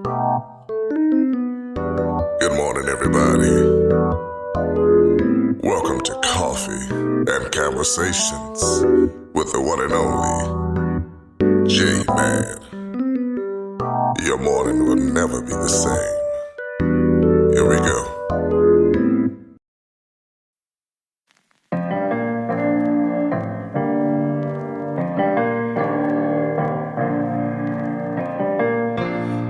Good morning, everybody. Welcome to Coffee and Conversations with the one and only J-Man. Your morning will never be the same. Here we go.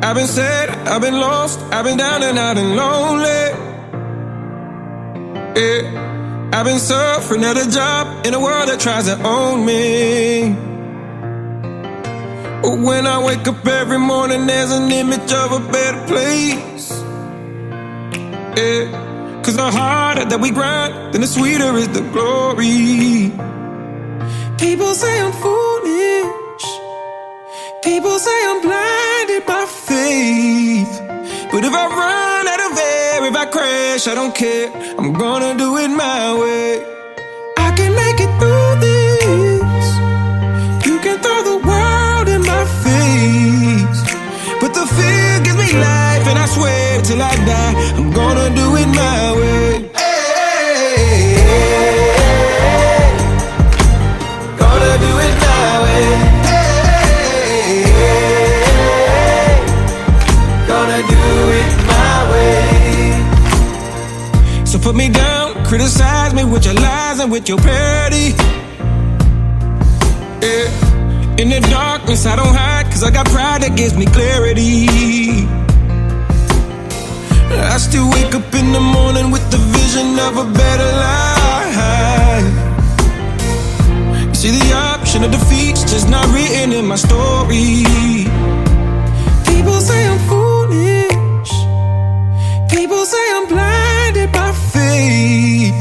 I've been sad, I've been lost, I've been down and out and lonely. Yeah, I've been suffering at a job in a world that tries to own me. But when I wake up every morning, there's an image of a better place. Yeah, 'cause the harder that we grind, then the sweeter is the glory. People say I'm foolish. People say I'm blinded by faith. But if I run out of air, if I crash, I don't care. I'm gonna do it my way. I can make it through this. You can throw the world in my face, but the fear gives me life, and I swear till I die, I'm gonna do it my way. Hey, gonna do it my way. So put me down, criticize me with your lies and with your parody. Yeah. In the darkness I don't hide, 'cause I got pride that gives me clarity. I still wake up in the morning with the vision of a better life. You see, the option of defeat's just not written in my story. People say I'm foolish. People say I'm blinded by faith.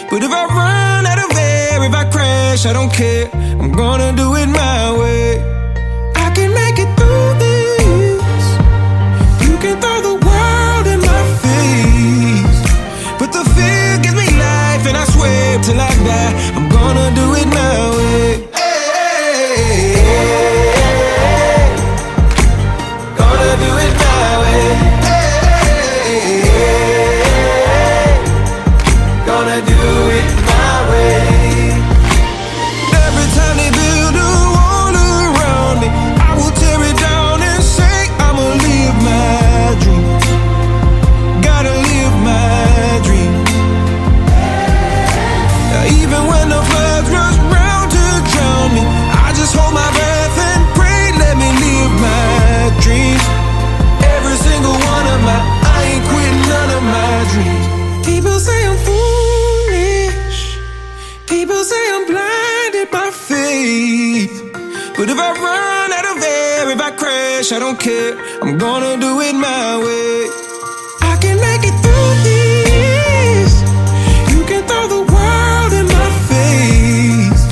But if I run out of air, if I crash, I don't care. I'm gonna do it my way. I can make it through this. You can throw the world in my face, but the fear gives me life, and I swear till I die, I'm gonna do it my way. Hey, gonna do it my way. Gonna do it my way. Every time they build a wall around me, I will tear it down and say I'ma live my dream. Gotta live my dream. Even when the floods rush round to drown me, I just hold my breath and pray, let me live my dreams. Every single one of my, I ain't quitting none of my dreams. People say I'm foolish. People say I'm blinded by faith. But if I run out of air, if I crash, I don't care. I'm gonna do it my way. I can make it through this. You can throw the world in my face,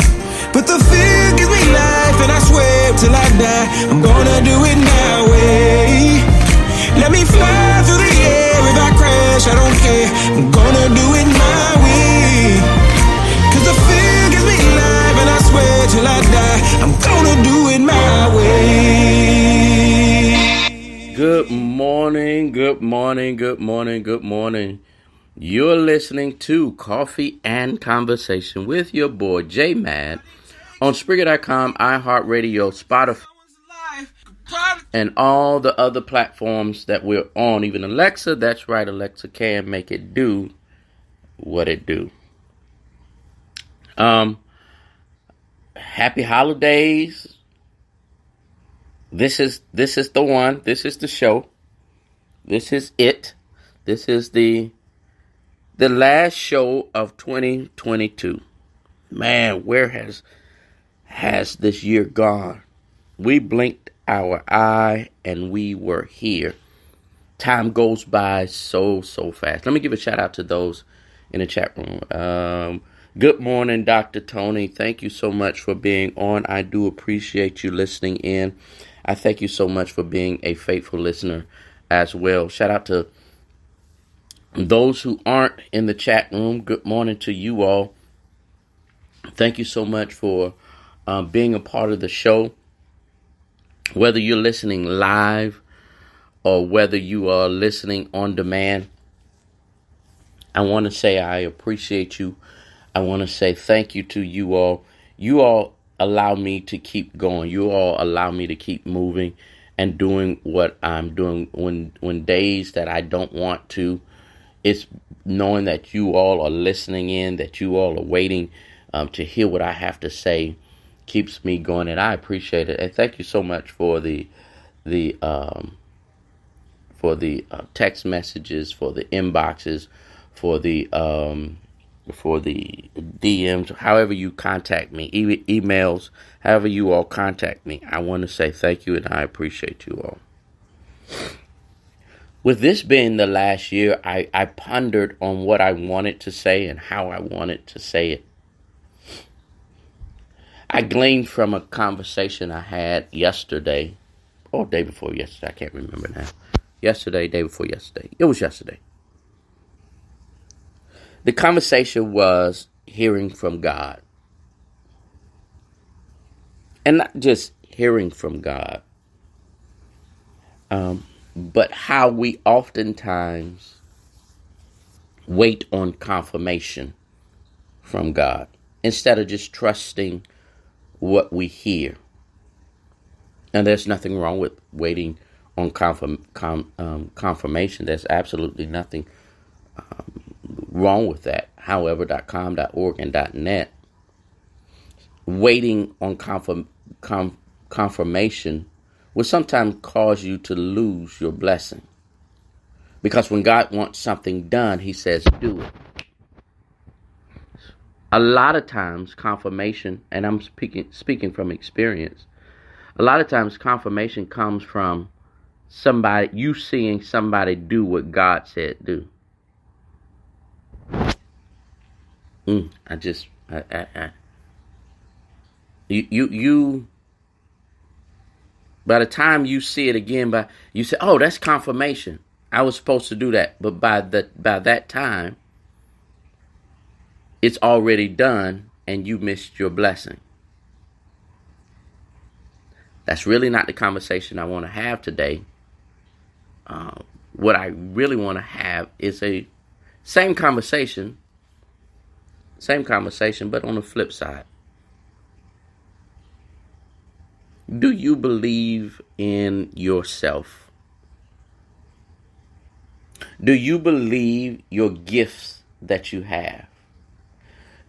but the fear gives me life, and I swear till I die, I'm gonna do it my way. Let me fly through the air, if I crash, I don't care. I'm gonna do it my way. 'Cause the fear gives me life, and I swear till I die, I'm gonna do it my way. Good morning, good morning, good morning, good morning. You're listening to Coffee and Conversation with your boy J-Man on Spreaker.com, iHeartRadio, Spotify, and all the other platforms that we're on. Even Alexa, that's right, Alexa can make it do what it do. Happy holidays. This is the one. This is the show. This is it. This is the last show of 2022. Man, where has this year gone? We blinked our eye and we were here. Time goes by so fast. Let me give a shout out to those in the chat room. Good morning, Dr. Tony. Thank you so much for being on. I do appreciate you listening in. I thank you so much for being a faithful listener as well. Shout out to those who aren't in the chat room. Good morning to you all. Thank you so much for being a part of the show. Whether you're listening live or whether you are listening on demand, I want to say I appreciate you. I want to say thank you to you all. You all allow me to keep going. You all allow me to keep moving and doing what I'm doing when days that I don't want to. It's knowing that you all are listening in, that you all are waiting to hear what I have to say, keeps me going, and I appreciate it. And thank you so much for the text messages, for the inboxes, for the DMs, however you contact me, emails, however you all contact me. I want to say thank you, and I appreciate you all. With this being the last year, I pondered on what I wanted to say and how I wanted to say it. I gleaned from a conversation I had yesterday, or day before yesterday, I can't remember now. Yesterday, day before yesterday. It was yesterday. The conversation was hearing from God. And not just hearing from God, but how we oftentimes wait on confirmation from God instead of just trusting what we hear. And there's nothing wrong with waiting on confirmation. There's absolutely nothing wrong with that. However.com, .org, and .net. Waiting on confirmation will sometimes cause you to lose your blessing. Because when God wants something done, he says, do it. A lot of times confirmation, and I'm speaking from experience, a lot of times confirmation comes from you seeing somebody do what God said do. You by the time you see it again, you say, oh, that's confirmation. I was supposed to do that. But by that time, it's already done and you missed your blessing. That's really not the conversation I want to have today. What I really want to have is a same conversation, but on the flip side. Do you believe in yourself? Do you believe your gifts that you have?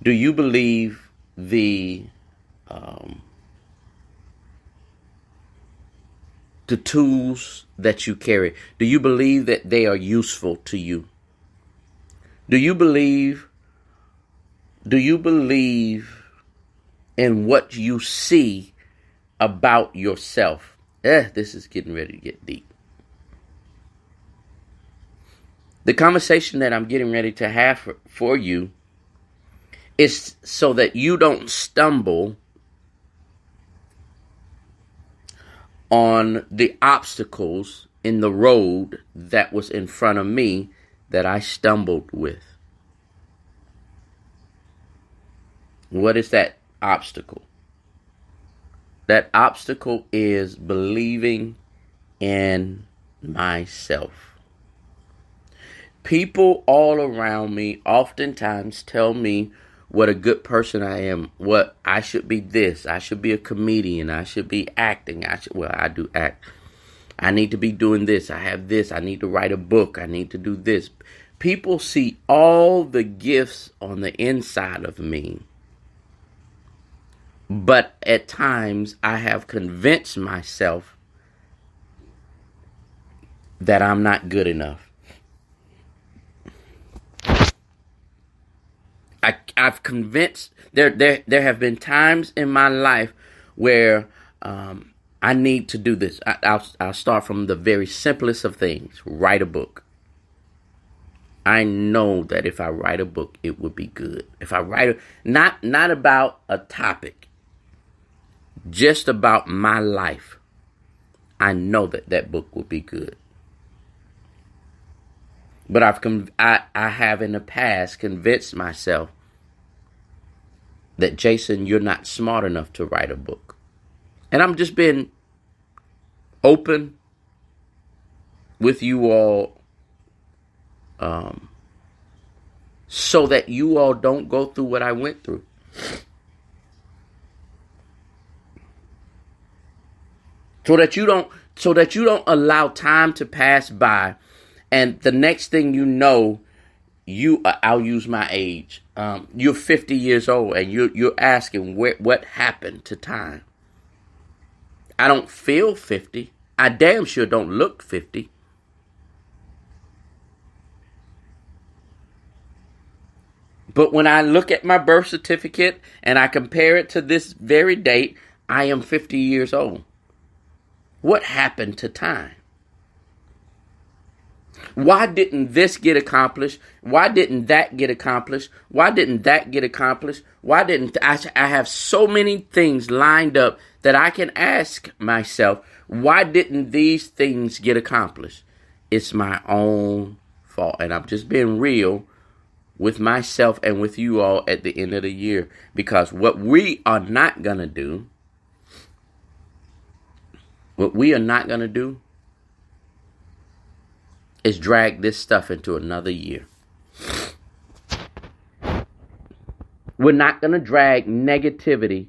Do you believe the tools that you carry? Do you believe that they are useful to you? Do you believe in what you see about yourself? This is getting ready to get deep. The conversation that I'm getting ready to have for you is so that you don't stumble on the obstacles in the road that was in front of me that I stumbled with. What is that obstacle? That obstacle is believing in myself. People all around me oftentimes tell me what a good person I am, what I should be this, I should be a comedian, I should be acting, I do act. I need to be doing this, I have this, I need to write a book, I need to do this. People see all the gifts on the inside of me. But at times I have convinced myself that I'm not good enough. I've convinced, there have been times in my life where I need to do this. I'll start from the very simplest of things. Write a book. I know that if I write a book, it would be good. If I write not about a topic, just about my life, I know that book will be good. But I have in the past convinced myself that, Jason, you're not smart enough to write a book. And I'm just being open, with you all so that you all don't go through what I went through. So that you don't allow time to pass by, and the next thing you know, I'll use my age. You're 50 years old, and you're asking what happened to time. I don't feel 50. I damn sure don't look 50. But when I look at my birth certificate and I compare it to this very date, I am 50 years old. What happened to time? Why didn't this get accomplished? Why didn't that get accomplished? Why didn't that get accomplished? Why didn't I have so many things lined up that I can ask myself, why didn't these things get accomplished? It's my own fault. And I'm just being real with myself and with you all at the end of the year. Because what we are not going to do, is drag this stuff into another year. We're not going to drag negativity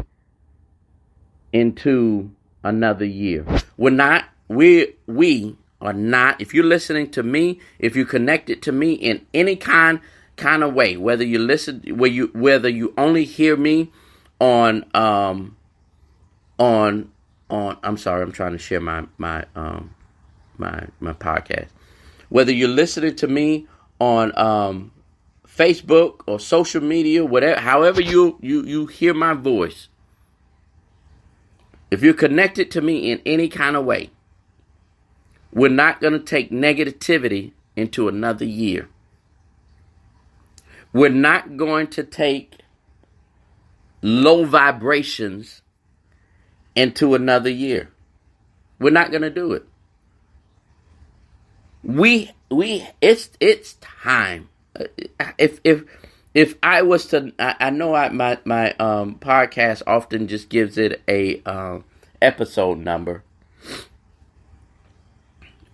into another year. We are not, if you're listening to me, if you're connected to me in any kind of way, whether you only hear me on I'm sorry, I'm trying to share my podcast. Whether you're listening to me on Facebook or social media, whatever, however you hear my voice, if you're connected to me in any kind of way, we're not going to take negativity into another year. We're not going to take low vibrations into another year. We're not going to do it. It's time. If I was to, I know my podcast often just gives it a episode number,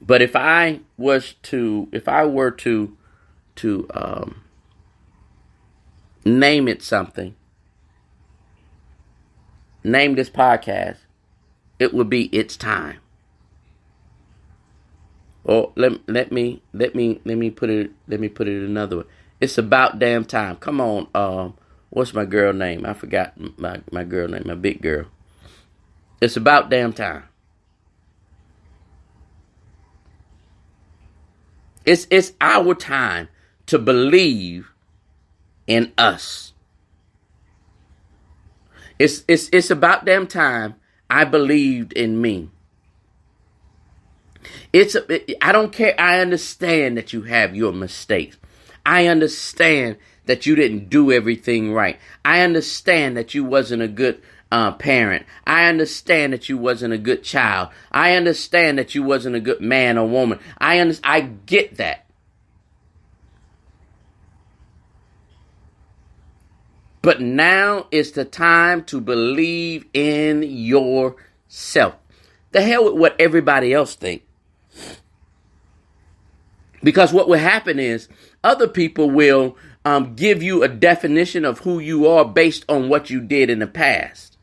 but if I were to name it something, name this podcast, it would be It's Time. Or let me put it another way. It's about damn time. Come on, what's my girl name? I forgot my girl name, my big girl. It's about damn time. It's our time to believe in us. It's about damn time I believed in me. I don't care. I understand that you have your mistakes. I understand that you didn't do everything right. I understand that you wasn't a good parent. I understand that you wasn't a good child. I understand that you wasn't a good man or woman. I get that. But now is the time to believe in yourself. The hell with what everybody else thinks. Because what will happen is other people will give you a definition of who you are based on what you did in the past.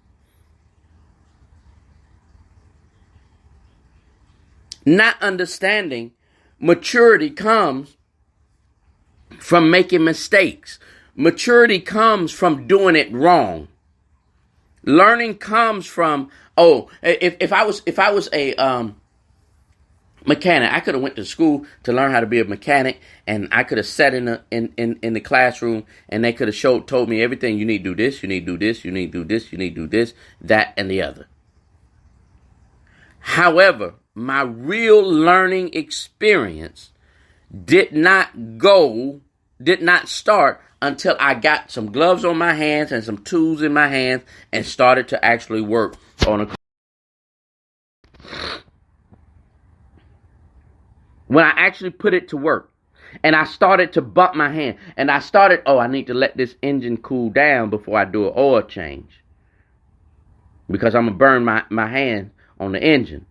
Not understanding maturity comes from making mistakes. Maturity comes from doing it wrong. Learning comes from, if I was a mechanic, I could have went to school to learn how to be a mechanic, and I could have sat in the classroom, and they could have told me everything. You need to do this, you need to do this, you need to do this, you need to do this, that, and the other. However, my real learning experience did not start until I got some gloves on my hands and some tools in my hands and started to actually work on a. When I actually put it to work and I started to bump my hand and I started, I need to let this engine cool down before I do an oil change, because I'm going to burn my hand on the engine.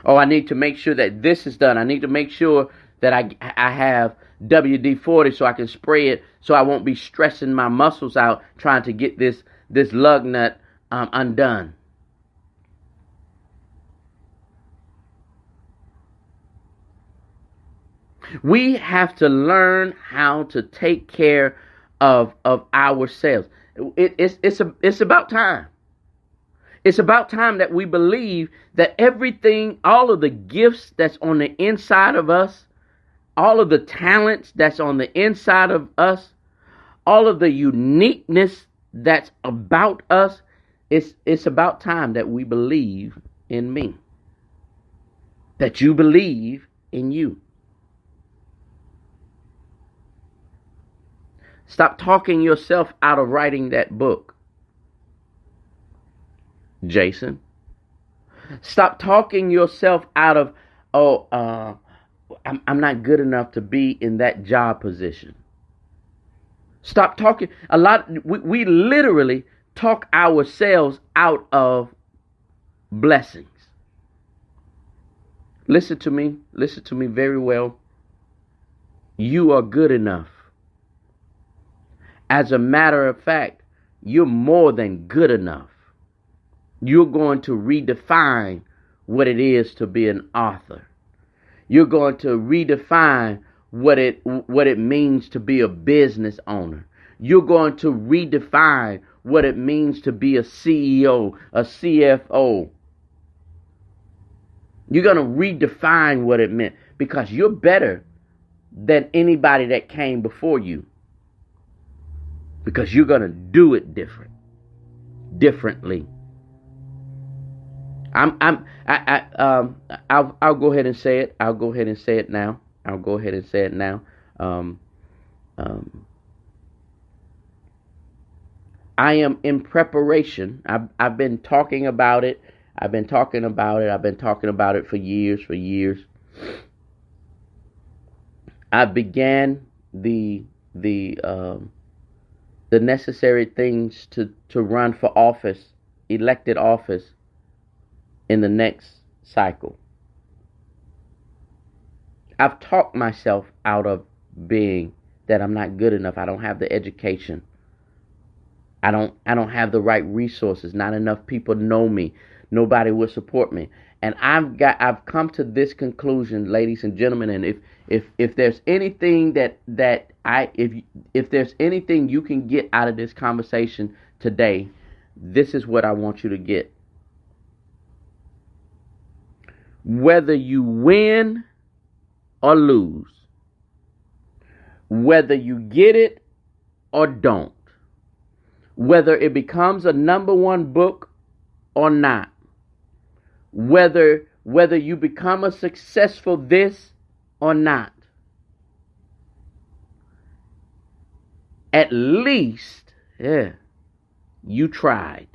Oh, I need to make sure that this is done. I need to make sure that I have WD-40 so I can spray it so I won't be stressing my muscles out trying to get this lug nut undone. We have to learn how to take care of ourselves. It's about time. It's about time that we believe that everything, all of the gifts that's on the inside of us, all of the talents that's on the inside of us, all of the uniqueness that's about us, it's about time that we believe in me. That you believe in you. Stop talking yourself out of writing that book, Jason. Stop talking yourself out of, I'm not good enough to be in that job position. Stop talking. We literally talk ourselves out of blessings. Listen to me very well. You are good enough. As a matter of fact, you're more than good enough. You're going to redefine what it is to be an author. You're going to redefine what it means to be a business owner. You're going to redefine what it means to be a CEO, a CFO. You're going to redefine what it meant because you're better than anybody that came before you. Because you're going to do it differently. I'll go ahead and say it. I'll go ahead and say it now. I am in preparation. I've been talking about it. I've been talking about it for years. I began the necessary things to run for office, elected office, in the next cycle. I've talked myself out of being that I'm not good enough. I don't have the education. I don't have the right resources. Not enough people know me. Nobody will support me. And I've come to this conclusion, ladies and gentlemen, and if there's anything if there's anything you can get out of this conversation today, this is what I want you to get. Whether you win or lose, whether you get it or don't, whether it becomes a #1 book or not, whether you become a successful this or not, at least, you tried.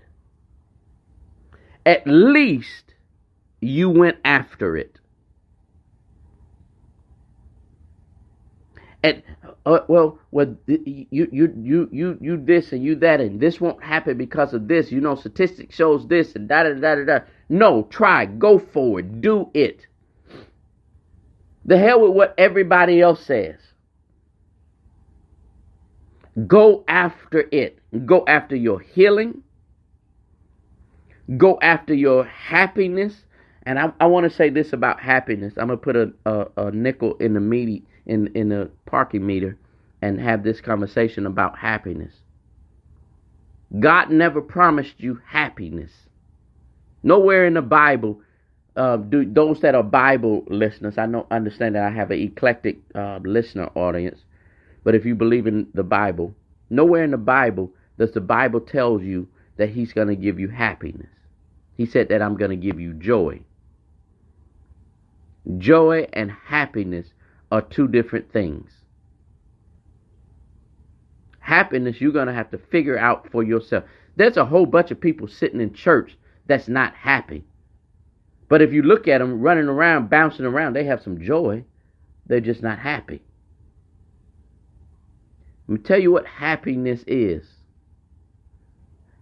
At least you went after it. And you this and you that, and this won't happen because of this. You know, statistics shows this and da. No, try, go forward, do it. The hell with what everybody else says. Go after it. Go after your healing. Go after your happiness. And I want to say this about happiness. I'm going to put a nickel in the parking meter and have this conversation about happiness. God never promised you happiness. Nowhere in the Bible, those that are Bible listeners, I understand that I have an eclectic listener audience. But if you believe in the Bible, nowhere in the Bible does the Bible tells you that he's going to give you happiness. He said that I'm going to give you joy. Joy and happiness are two different things. Happiness, you're going to have to figure out for yourself. There's a whole bunch of people sitting in church that's not happy. But if you look at them running around, bouncing around, they have some joy. They're just not happy. Let me tell you what happiness is.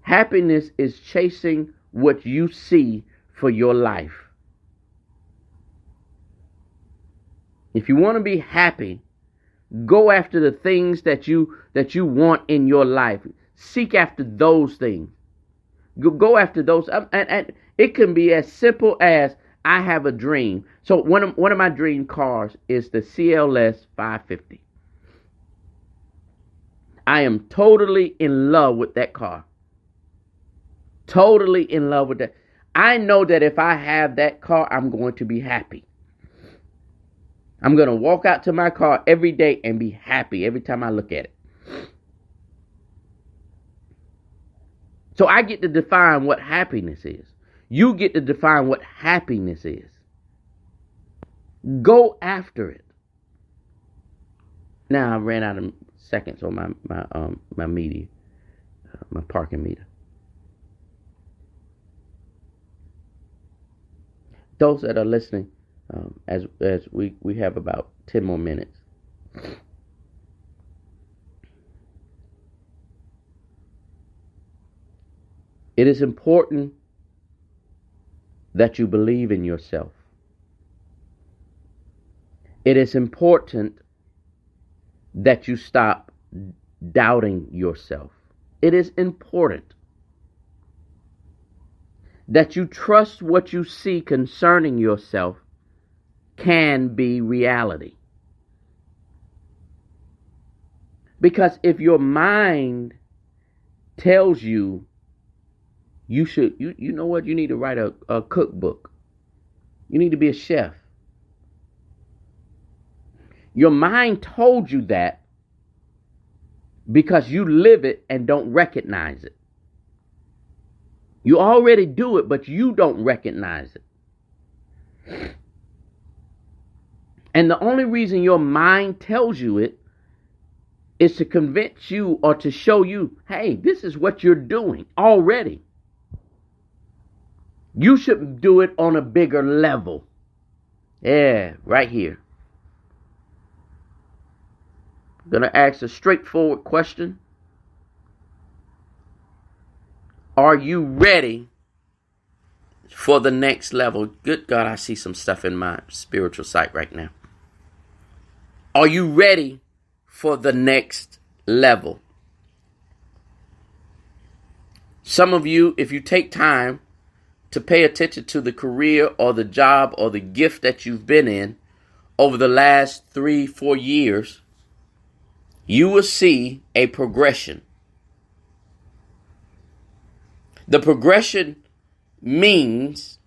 Happiness is chasing what you see for your life. If you want to be happy, go after the things that you want in your life. Seek after those things. Go after those. And it can be as simple as, I have a dream. So one of my dream cars is the CLS 550. I am totally in love with that car. Totally in love with that. I know that if I have that car, I'm going to be happy. I'm going to walk out to my car every day and be happy every time I look at it. So I get to define what happiness is. You get to define what happiness is. Go after it. Now I ran out of seconds on my meter, my parking meter. Those that are listening, as we have about 10 more minutes. It is important that you believe in yourself. It is important that you stop doubting yourself. It is important that you trust what you see concerning yourself can be reality. Because if your mind tells you should, you know what, you need to write a cookbook. You need to be a chef. Your mind told you that because you live it and don't recognize it. You already do it, but you don't recognize it. And the only reason your mind tells you it is to convince you or to show you, hey, this is what you're doing already. You should do it on a bigger level. Yeah, right here. I'm going to ask a straightforward question. Are you ready for the next level? Good God, I see some stuff in my spiritual sight right now. Are you ready for the next level? Some of you, if you take time to pay attention to the career or the job or the gift that you've been in over the last 3-4 years, you will see a progression. The progression means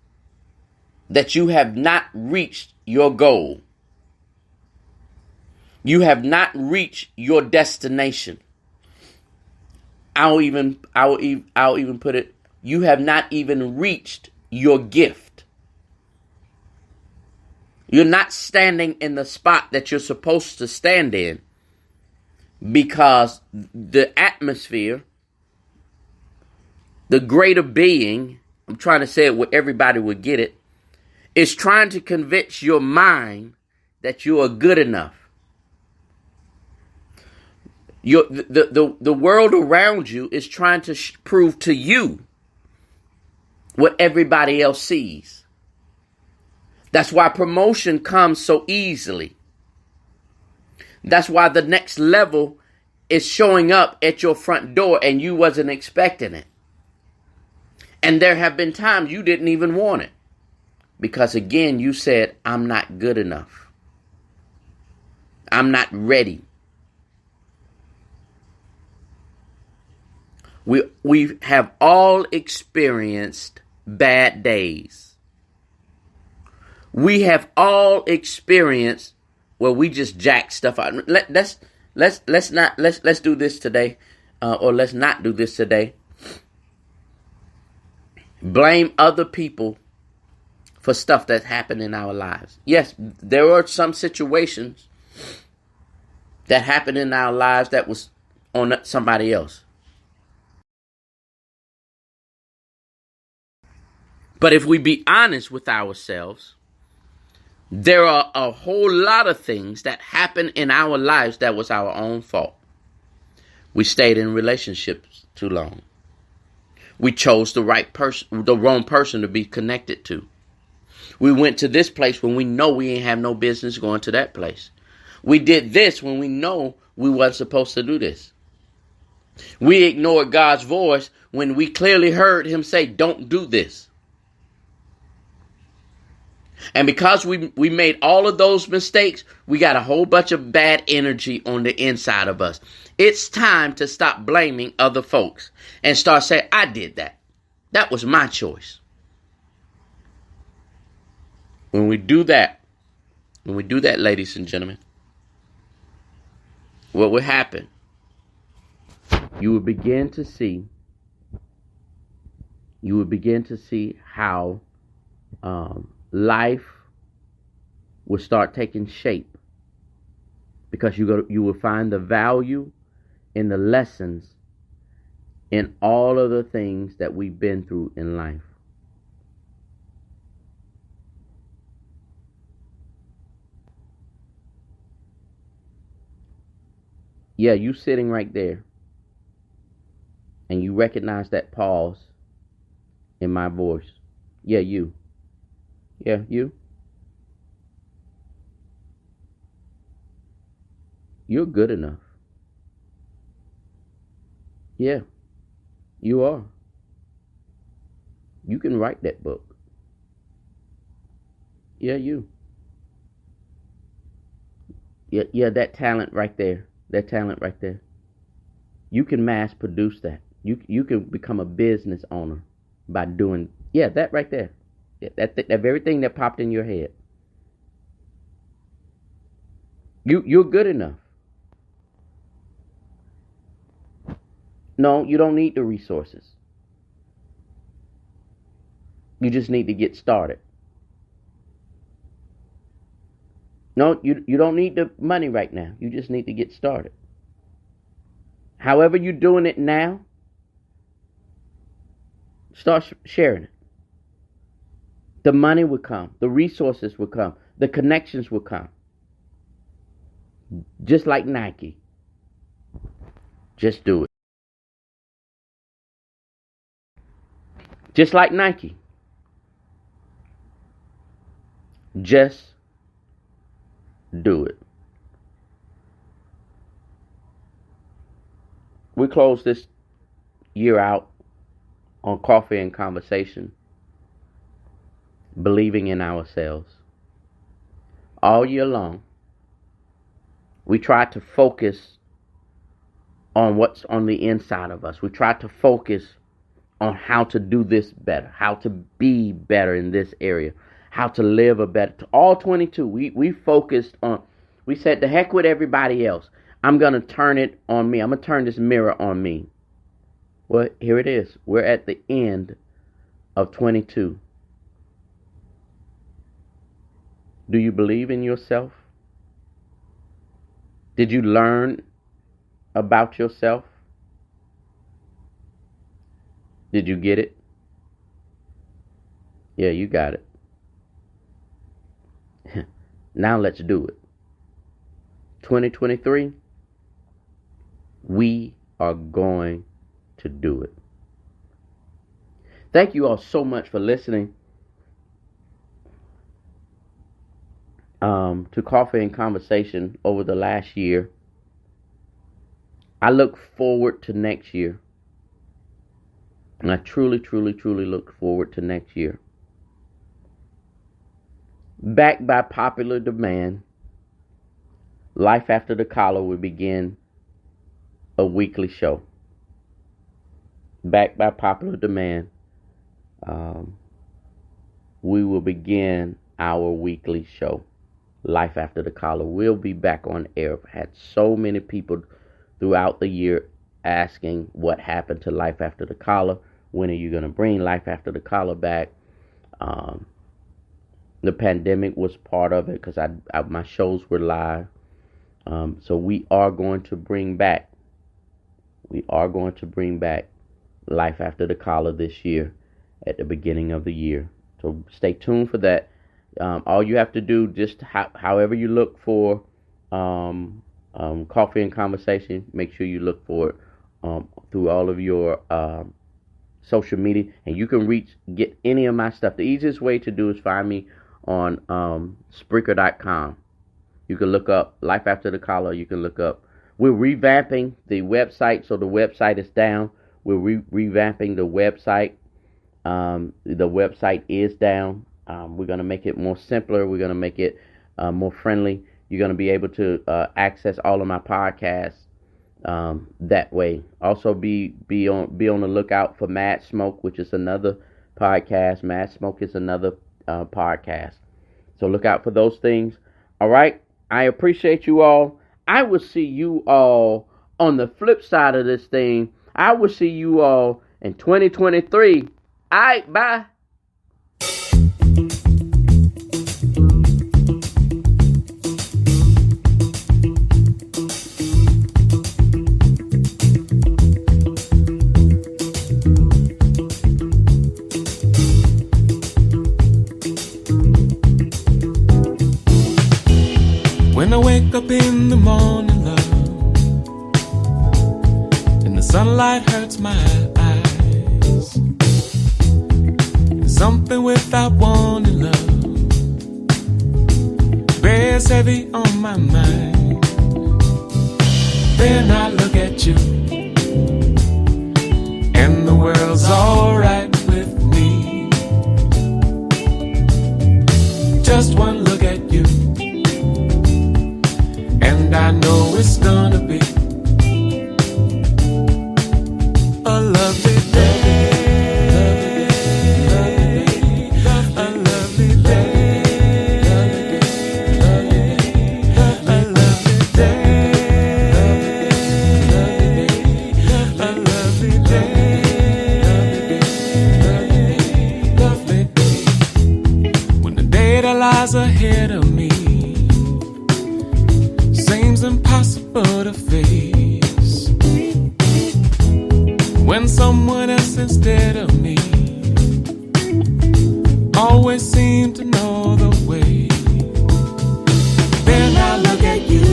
that you have not reached your goal. You have not reached your destination. I'll even put it, you have not even reached your gift. You're not standing in the spot that you're supposed to stand in because the atmosphere, the greater being, I'm trying to say it where everybody would get it, is trying to convince your mind that you are good enough. The world around you is trying to prove to you what everybody else sees. That's why promotion comes so easily. That's why the next level is showing up at your front door and you wasn't expecting it. And there have been times you didn't even want it. Because again, you said, I'm not good enough. I'm not ready. We have all experienced bad days. We have all experienced where we just jack stuff out. Let's do this today, or let's not do this today. Blame other people for stuff that happened in our lives. Yes, there are some situations that happened in our lives that was on somebody else. But if we be honest with ourselves, there are a whole lot of things that happened in our lives that was our own fault. We stayed in relationships too long. We chose the wrong person to be connected to. We went to this place when we know we ain't have no business going to that place. We did this when we know we wasn't supposed to do this. We ignored God's voice when we clearly heard him say, don't do this. And because we made all of those mistakes, we got a whole bunch of bad energy on the inside of us. It's time to stop blaming other folks and start saying, I did that. That was my choice. When we do that, ladies and gentlemen, what will happen? You will begin to see how life will start taking shape, because you will find the value in the lessons in all of the things that we've been through in life. Yeah, you sitting right there and you recognize that pause in my voice. Yeah, you. Yeah, you. You're good enough. Yeah, you are. You can write that book. Yeah, you. Yeah, that talent right there. You can mass produce that. You can become a business owner by doing, that right there. That very thing that popped in your head. You're good enough. No, you don't need the resources. You just need to get started. No, you don't need the money right now. You just need to get started. However you're doing it now, start sharing it. The money will come. The resources will come. The connections will come. Just like Nike. Just do it. Just like Nike. Just do it. We close this year out on Coffee and Conversation, believing in ourselves. All year long, we try to focus on what's on the inside of us. We try to focus on how to do this better, how to be better in this area, how to live a better. All 22, we focused on, we said, the heck with everybody else. I'm going to turn it on me. I'm going to turn this mirror on me. Well, here it is. We're at the end of 22. Do you believe in yourself? Did you learn about yourself? Did you get it? Yeah, you got it. Now let's do it. 2023, we are going to do it. Thank you all so much for listening to Coffee and Conversation over the last year. I look forward to next year. And I truly, truly, truly look forward to next year. Backed by popular demand, Life After the Collar will begin a weekly show. Backed by popular demand, we will begin our weekly show. Life After the Collar will be back on air. I've had so many people throughout the year asking what happened to Life After the Collar. When are you going to bring Life After the Collar back? The pandemic was part of it because my shows were live. So we are going to bring back. Life After the Collar this year at the beginning of the year. So stay tuned for that. All you have to do, just however you look for Coffee and Conversation, make sure you look for it through all of your social media, and you can get any of my stuff. The easiest way to do is find me on Spreaker.com. You can look up Life After the Collar. You can look up. We're revamping the website, so the website is down. We're revamping the website. The website is down. We're going to make it more simpler. We're going to make it more friendly. You're going to be able to access all of my podcasts that way. Also, be on the lookout for Mad Smoke, which is another podcast. Mad Smoke is another podcast. So look out for those things. All right. I appreciate you all. I will see you all on the flip side of this thing. I will see you all in 2023. All right, bye. When I wake up in the morning, love, and the sunlight hurts my eyes, something without warning, love, bears heavy on my mind. Then I look at you, and the world's alright with me. Just one look at you, and I know it's gonna be a lovely day, a lovely day, a lovely day, a lovely day, lovely day. When the day that lies ahead of me seems impossible to face, when someone else instead of me always seems to know the way, then I look at you,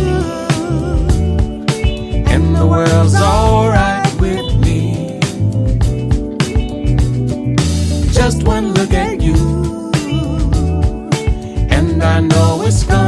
and the world's alright with me. Just one look at you, and I know it's gonna